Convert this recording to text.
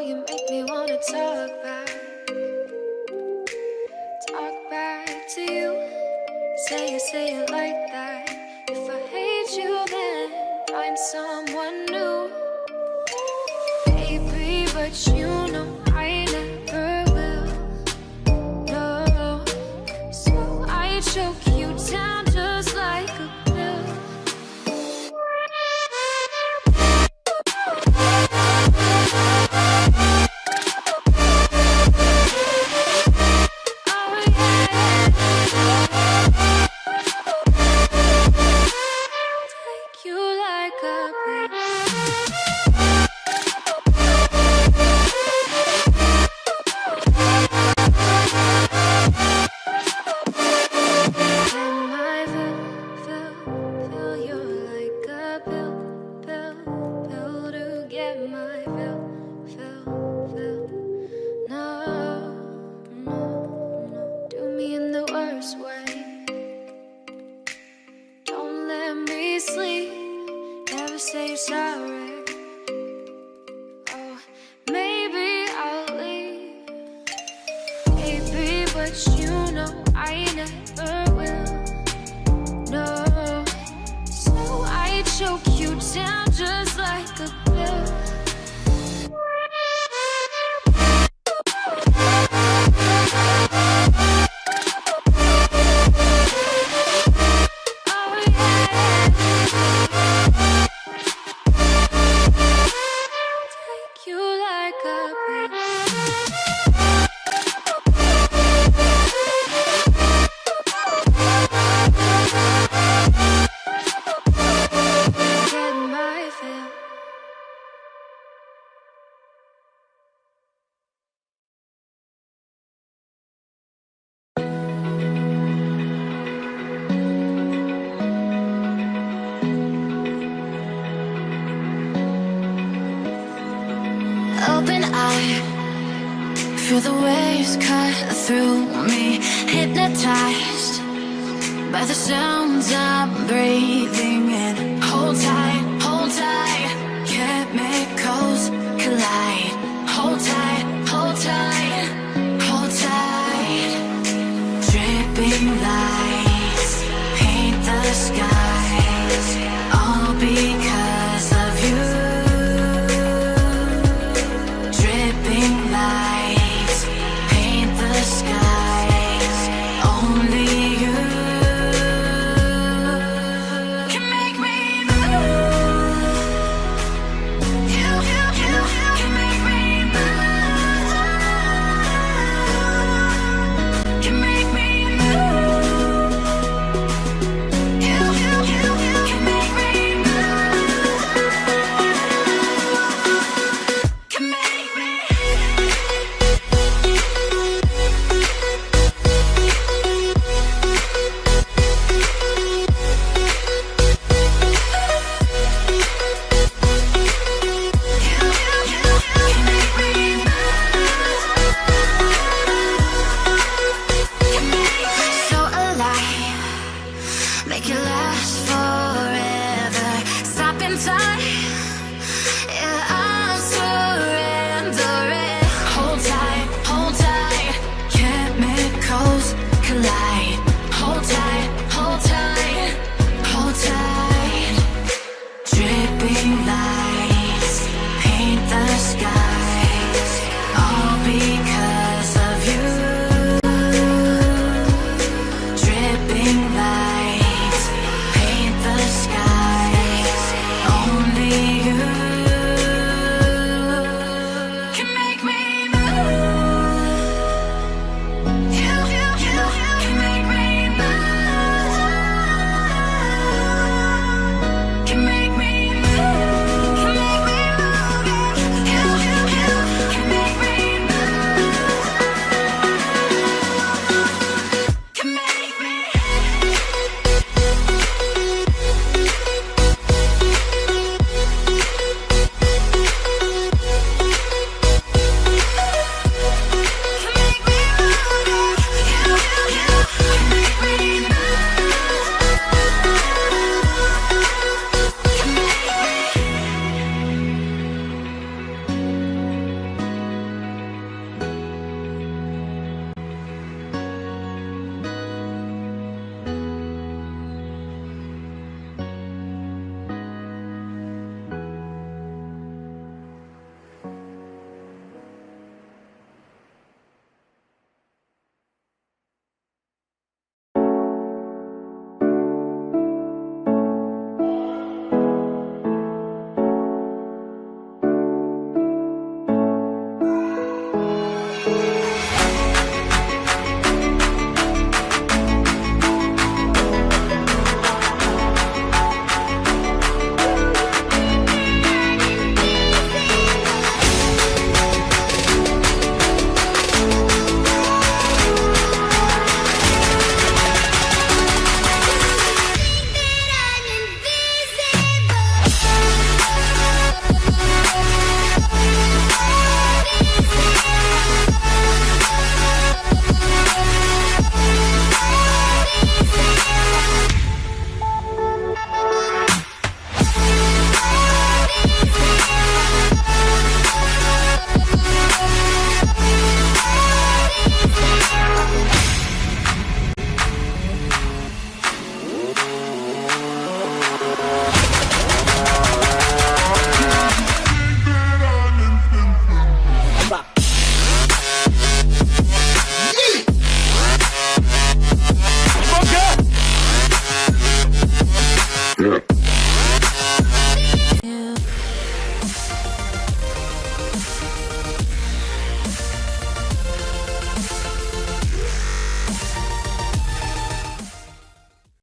you make me wanna talk back to you. Say it like that. If I hate you, then find someone new. Baby, but you know I never will. No, so I choke you down just like a pill. Open eye, feel the waves cut through me. Hypnotized by the sounds I'm breathing in. Hold tight, chemicals collide. Hold tight, hold tight, hold tight. Dripping lights paint the skies, all because of you. Lights paint the skies, only you can make me move. You can make me move. Can make me move. You can make me move. Can make me. Make it last forever. Stop in time.